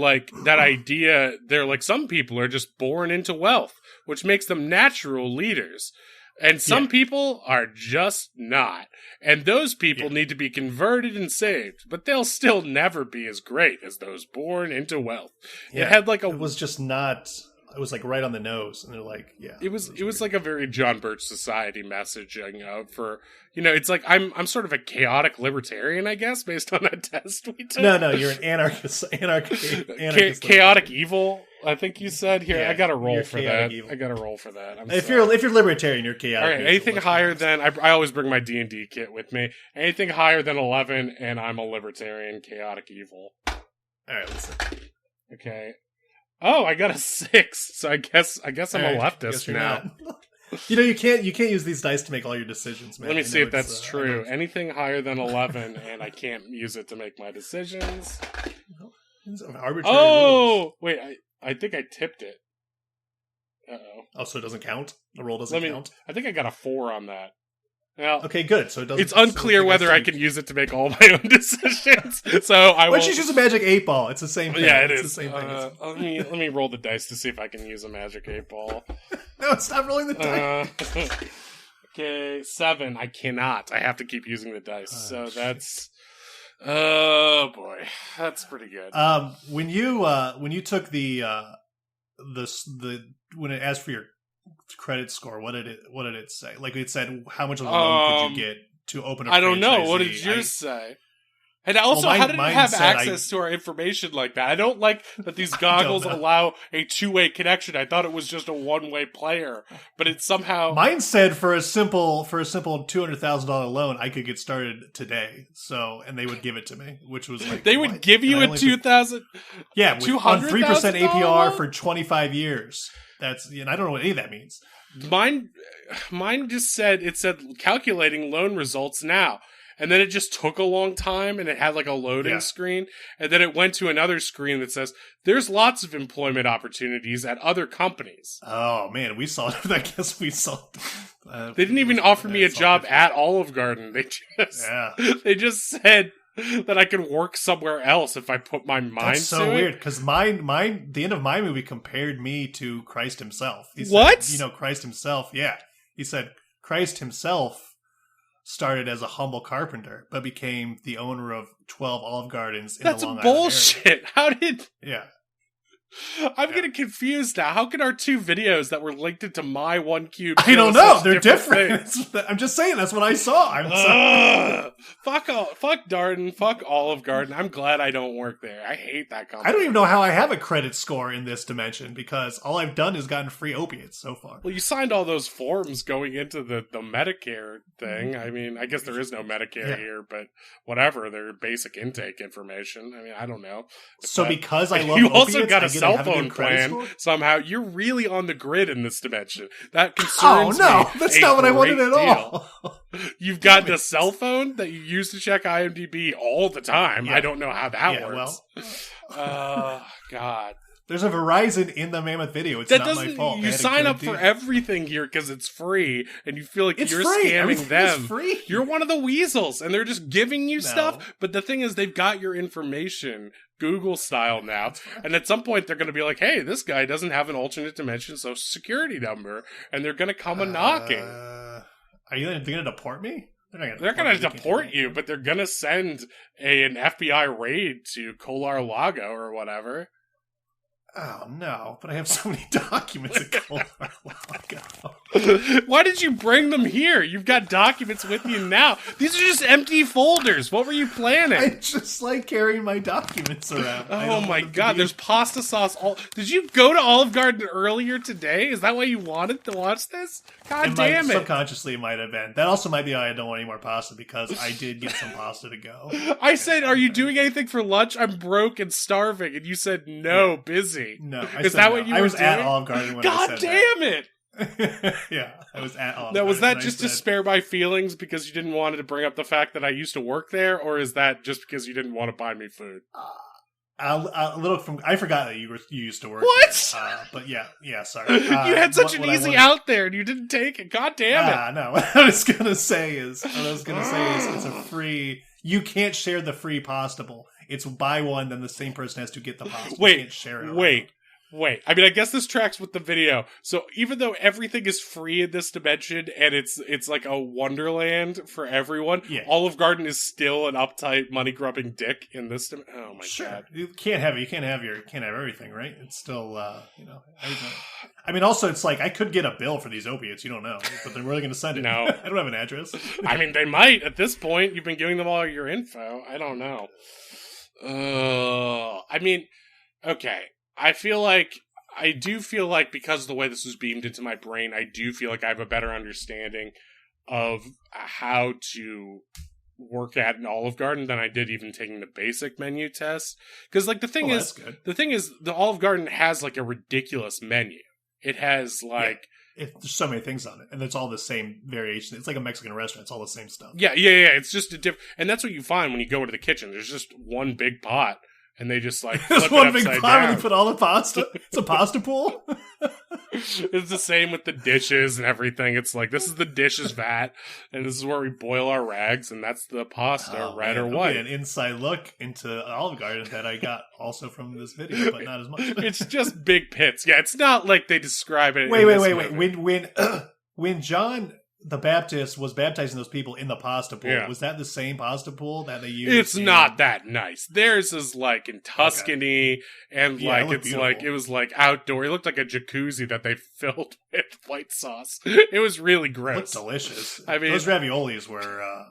idea. They're like some people are just born into wealth, which makes them natural leaders. And some people are just not. And those people need to be converted and saved. But they'll still never be as great as those born into wealth. Yeah. It had like a... It was just not... It was like right on the nose. And they're like, yeah. It was like a very John Birch Society messaging for... it's like I'm sort of a chaotic libertarian, I guess, based on that test we took. No, you're an anarchist. Chaotic evil, I think you said. Here, yeah, I got to roll for that. Evil. I got to roll for that. If you're libertarian, you're chaotic. All right, anything higher than... I always bring my D&D kit with me. Anything higher than 11, and I'm a libertarian, chaotic evil. All right, listen. Okay. Oh, I got a 6, so I guess I'm a leftist now. You can't use these dice to make all your decisions, man. Let me see if that's true. Anything higher than 11, and I can't use it to make my decisions. Rules. Wait, I think I tipped it. Uh-oh. Oh, so it doesn't count? The roll doesn't count? I think I got a 4 on that. Now, okay, good. So it doesn't. It's unclear whether I can use it to make all my own decisions. So I will. Why don't you use a magic 8-ball? It's the same thing. Yeah, it is. The same thing. Let me roll the dice to see if I can use a magic 8-ball. No, stop rolling the dice. Okay, 7. I cannot. I have to keep using the dice. So that's. Oh boy, that's pretty good. When you took the the when it asked for your credit score, what did it say? Like it said, how much of a loan could you get to open a franchisee? I don't know. What did yours say? And also, how did it have access to our information like that? I don't like that these goggles allow a two-way connection. I thought it was just a one-way player, but it somehow... Mine said for a simple $200,000 loan, I could get started today. So, and they would give it to me, which was like... They would give you a $200,000? Yeah, on 3% APR for 25 years. That's, I don't know what any of that means. Mine just said, calculating loan results now. And then it just took a long time, and it had like a loading screen. And then it went to another screen that says, there's lots of employment opportunities at other companies. Oh, man, we saw it. I guess we saw they didn't even offer me a job at Olive Garden. They just said that I could work somewhere else if I put my mind to it. That's so weird, because the end of my movie compared me to Christ himself. He what? Said, Christ himself, yeah. He said Christ himself started as a humble carpenter, but became the owner of 12 Olive Gardens in the Long Island area. That's bullshit. How did... Yeah. I'm getting confused now. How can our two videos that were linked into my one cube... I don't know. They're different. I'm just saying. That's what I saw. Fuck Darden. Fuck Olive Garden. I'm glad I don't work there. I hate that company. I don't even know how I have a credit score in this dimension because all I've done is gotten free opiates so far. Well, you signed all those forms going into the Medicare thing. I mean, I guess there is no Medicare here, but whatever. Their basic intake information. I mean, I don't know. So because I love you opiates, also got a cell phone plan somehow. You're really on the grid in this dimension. That concerns me. Oh, no. That's not what I wanted at all. You've got a cell phone that you use to check IMDb all the time. Yeah. I don't know how that works. God. There's a Verizon in the Mammoth video. It's not my fault. You sign up for everything here because it's free, and you feel like you're scamming them. Free. You're one of the weasels, and they're just giving you stuff. But the thing is, they've got your information Google style now, and at some point they're going to be like, "Hey, this guy doesn't have an alternate dimension social security number," and they're going to come a knocking. Are you going to deport me? They're going to deport you, but they're going to send an FBI raid to Kolar Lago or whatever. Oh, no, but I have so many documents at Kolar Lago. Why did you bring them here? You've got documents with you now. These are just empty folders. What were you planning? I just like carrying my documents around. Oh my god, there's pasta sauce. Did you go to Olive Garden earlier today? Is that why you wanted to watch this? God damn it. Subconsciously it might have been. That also might be why I don't want any more pasta, because I did get some pasta to go. I said, are you doing anything for lunch? I'm broke and starving. And you said, no, busy. No, Is that what you were doing? I was at Olive Garden when I said God damn it! Yeah, I was at Olive Now, was Garden that just to spare my feelings because you didn't want to bring up the fact that I used to work there, or is that just because you didn't want to buy me food? I forgot that you used to work. What? There. But yeah, sorry. You had such an easy out there, and you didn't take it. God damn it! No. What I was gonna say is it's a free. You can't share the free pasta bowl. It's buy one, then the same person has to get the pasta. You can't share it. Wait. I mean, I guess this tracks with the video. So even though everything is free in this dimension and it's like a wonderland for everyone, Olive Garden is still an uptight, money-grubbing dick in this dimension. Oh my god! You can't have everything, right? It's still I mean, also it's like I could get a bill for these opiates. You don't know, but they're really going to send it. No, I don't have an address. I mean, they might at this point. You've been giving them all your info. I don't know. I mean, okay. I do feel like because of the way this was beamed into my brain, I do feel like I have a better understanding of how to work at an Olive Garden than I did even taking the basic menu test. Because like the thing is, the Olive Garden has like a ridiculous menu. It has like there's so many things on it, and it's all the same variation. It's like a Mexican restaurant. It's all the same stuff. Yeah. It's just and that's what you find when you go into the kitchen. There's just one big pot. And they just like there's one big pot and they put all the pasta. It's a pasta pool. It's the same with the dishes and everything. It's like this is the dishes vat, and this is where we boil our rags, and that's the pasta, red or white. An inside look into Olive Garden that I got also from this video, but not as much. It's just big pits. Yeah, it's not like they describe it. Wait. When John the Baptist was baptizing those people in the pasta pool. Yeah. Was that the same pasta pool that they used? It's not that nice. Theirs is like in Tuscany, and Yeah, like it it's beautiful. like it was like outdoor. It looked like a jacuzzi that they filled with white sauce. It was really It gross. looked delicious. I mean, those raviolis were.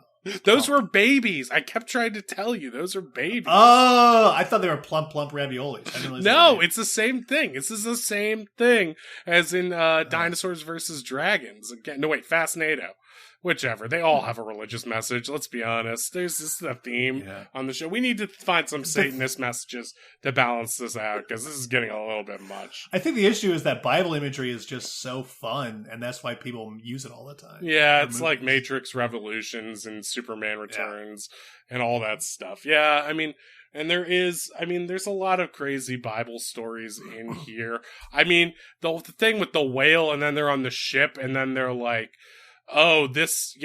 Those were babies. I kept trying to tell you, those are babies. Oh, I thought they were plump raviolis. I didn't realize No, it's the same thing. This is the same thing as in Dinosaurs versus Dragons. Again, no, wait, Fascinado. Whichever. They all have a religious message. Let's be honest. This is a theme on the show. We need to find some Satanist messages to balance this out, because this is getting a little bit much. I think the issue is that Bible imagery is just so fun, and that's why people use it all the time. Yeah, it's like Matrix Revolutions and Superman Returns and all that stuff. Yeah, I mean, and there's a lot of crazy Bible stories in here. I mean, the thing with the whale, and then they're on the ship, and then they're like, oh, this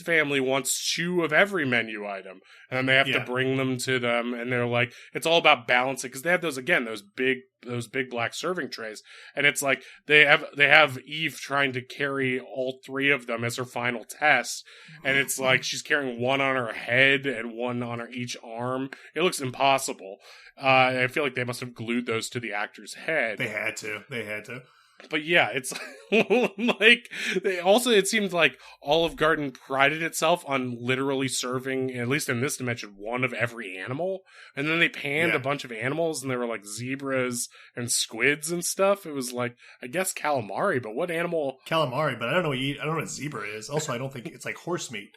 family wants 2 of every menu item, and then they have to bring them to them, and they're like, it's all about balancing, because they have those big black serving trays, and it's like they have Eve trying to carry all 3 of them as her final test, and it's like she's carrying one on her head and one on her each arm. It looks impossible. I feel like they must have glued those to the actor's head. They had to. But yeah, it's like it seemed like Olive Garden prided itself on literally serving, at least in this dimension, 1 of every animal. And then they panned a bunch of animals, and there were like zebras and squids and stuff. It was like, I guess calamari, but what animal? Calamari, but I don't know what a zebra is. Also, I don't think it's like horse meat.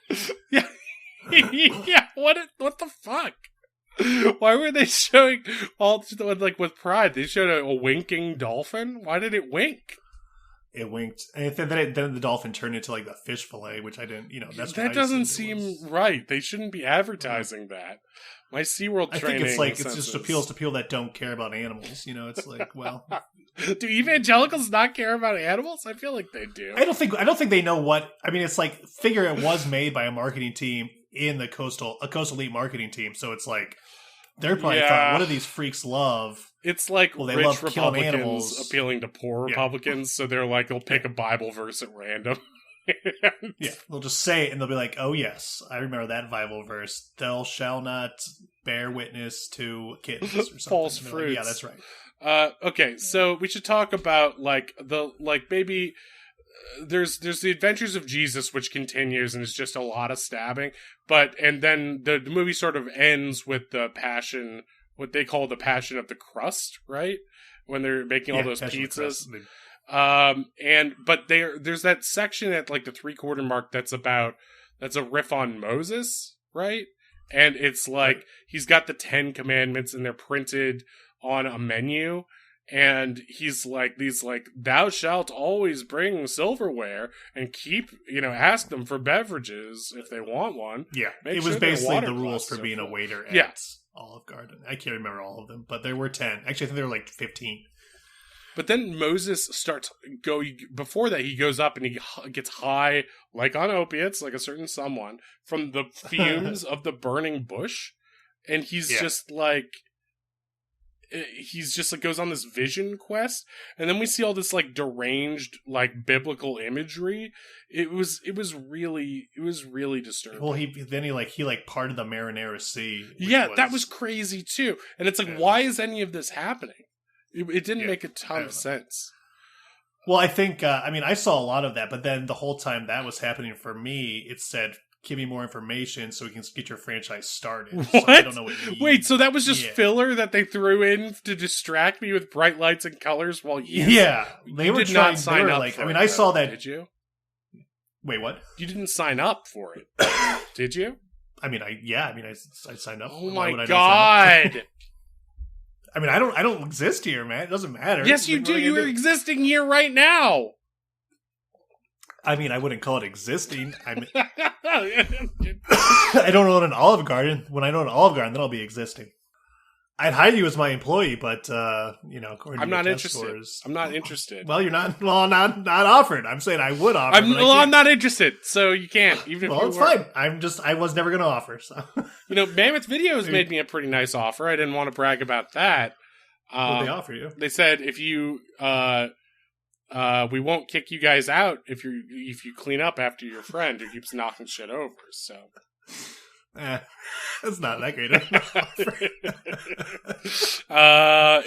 Yeah. Yeah, what the fuck? Why were they showing all, like, with pride? They showed a winking dolphin? Why did it wink? It winked. And then the dolphin turned into, like, the fish fillet, which I didn't, that's that doesn't seem right. They shouldn't be advertising that. My SeaWorld training, I think it's like, it just appeals to people that don't care about animals. It's like, well. Do evangelicals not care about animals? I feel like they do. I don't think they know what, I mean, it's like, figure it was made by a marketing team in the Coastal Elite marketing team, so it's like they're probably thought, what do these freaks love? It's like they rich love Republicans animals appealing to poor Republicans, so they're like, they'll pick a Bible verse at random. They'll just say it, and they'll be like, oh yes, I remember that Bible verse, thou shall not bear witness to kittens or something. False fruits. Like, yeah, that's right. Okay, so we should talk about maybe there's the Adventures of Jesus, which continues, and it's just a lot of stabbing. And then the movie sort of ends with the passion, what they call the Passion of the Crust, right? When they're making all those pizzas. But there's that section at like the 3/4 mark that's a riff on Moses, right? And it's like he's got the 10 commandments, and they're printed on a menu. And he's like, thou shalt always bring silverware and ask them for beverages if they want one. Yeah, it was basically the rules for being a waiter at Olive Garden. I can't remember all of them, but there were 10. Actually, I think there were like 15. But then Moses before that, he goes up and he gets high, like on opiates, like a certain someone, from the fumes of the burning bush. And he's just like, goes on this vision quest, and then we see all this like deranged like biblical imagery. It was really disturbing. Well, he parted the Marinara Sea. That was crazy too. And it's like, why is any of this happening? It didn't make a ton of sense. Well, I think I saw a lot of that, but then the whole time that was happening for me, it said, give me more information so we can get your franchise started. What? So I don't know what you mean. Wait, so that was just filler that they threw in to distract me with bright lights and colors while you... Yeah. They were did not trying, sign up like, for I mean, it, I saw that... Did you? Wait, what? You didn't sign up for it. Did you? I signed up. Oh my god! I mean, I don't exist here, man. It doesn't matter. Yes, you do. You are existing here right now. I mean, I wouldn't call it existing. I mean, I don't own an Olive Garden. When I own an Olive Garden, then I'll be existing. I'd hire you as my employee, but according to I'm not interested. Scores, I'm not interested. Well, you're not. Well, not offered. I'm saying I would offer. I'm not interested. So you can't. Even if it's fine. I was never going to offer. So Mammoth Videos made me a pretty nice offer. I didn't want to brag about that. What did they offer you? They said if you we won't kick you guys out if you clean up after your friend who keeps knocking shit over. So, that's not that great.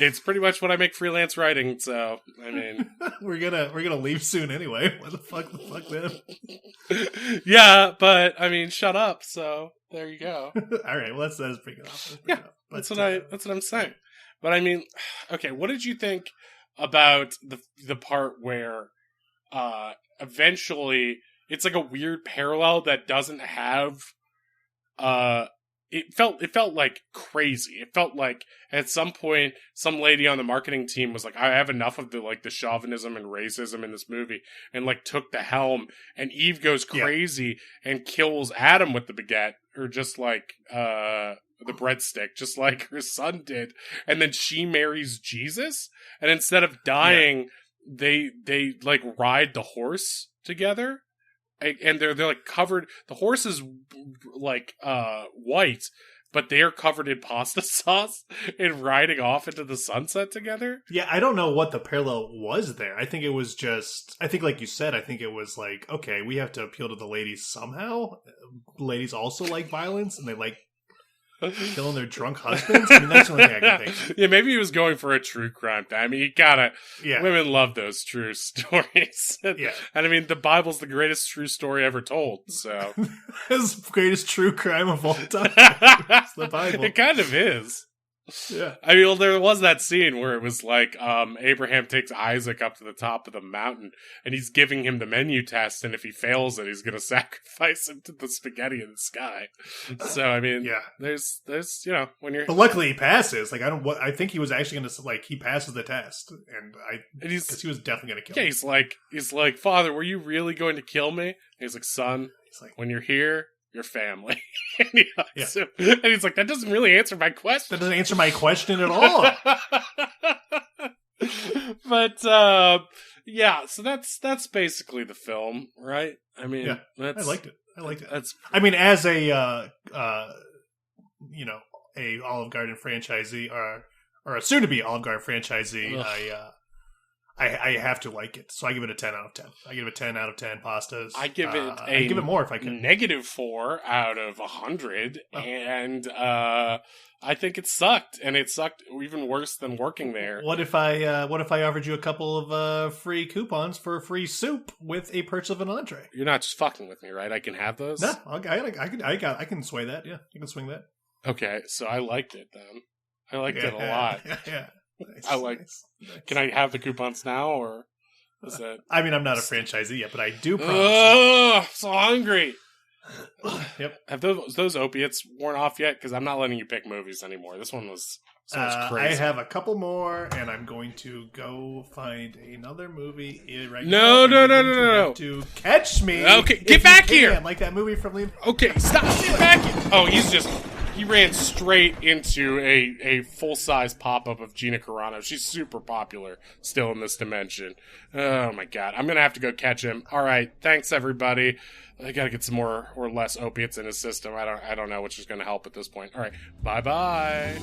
It's pretty much what I make freelance writing. So, I mean, we're gonna leave soon anyway. What the fuck, man? Yeah, but I mean, shut up. So there you go. All right, well let's bring it off. That's what I'm saying. But I mean, okay, what did you think about the part where eventually it's like a weird parallel that doesn't have it felt like crazy. It felt like at some point some lady on the marketing team was like, I have enough of the chauvinism and racism in this movie, and like took the helm, and Eve goes crazy and kills Adam with the baguette, or just like the breadstick, just like her son did, and then she marries Jesus, and instead of dying, they like ride the horse together. And they're like covered. The horse is like white, but they are covered in pasta sauce and riding off into the sunset together. Yeah, I don't know what the parallel was there. I think it was just. I think, like you said, I think it was like, okay, we have to appeal to the ladies somehow. Ladies also like violence, and they like killing their drunk husbands. I mean, that's the only thing I can think. Yeah, maybe he was going for a true crime thing. I mean, you gotta. Yeah. Women love those true stories. And I mean, the Bible's the greatest true story ever told. So it's the greatest true crime of all time. It's the Bible. It kind of is. Yeah. I mean, well, there was that scene where it was like Abraham takes Isaac up to the top of the mountain, and he's giving him the menu test, and if he fails it, he's going to sacrifice him to the spaghetti in the sky. So, I mean, there's when you're... But luckily he passes. Like, I think he was actually going to, like, he passes the test, because he was definitely going to kill him. He's like, Father, were you really going to kill me? And he's like, son, when you're here, your family. And he's like, that doesn't really answer my question. That doesn't answer my question at all. But so that's basically the film, right? I mean, I liked it. I mean, as a a Olive Garden franchisee or a soon to be Olive Garden franchisee, I have to like it, so I give it a 10 out of 10. I give it a 10 out of 10 pastas. I give it I give it more if I can. -4 out of 100, and I think it sucked, and it sucked even worse than working there. What if I offered you a couple of free coupons for free soup with a purchase of an entree? You're not just fucking with me, right? I can have those. No, I can sway that. Yeah, I can swing that. Okay, so I liked it then. I liked it a lot. Yeah. Nice, I like. Nice. Can I have the coupons now, or is that? I mean, I'm not a franchisee yet, but I do promise. Oh, so hungry. Yep. Have those opiates worn off yet? Because I'm not letting you pick movies anymore. This one was so much crazy. I have a couple more, and I'm going to go find another movie right now. No. To catch me. Okay, get back here. Like that movie from Liam. Okay, stop. Get back here. Oh, he ran straight into a full-size pop-up of Gina Carano. She's super popular still in this dimension. Oh, my God. I'm going to have to go catch him. All right. Thanks, everybody. I got to get some more or less opiates in his system. I don't know which is going to help at this point. All right. Bye-bye.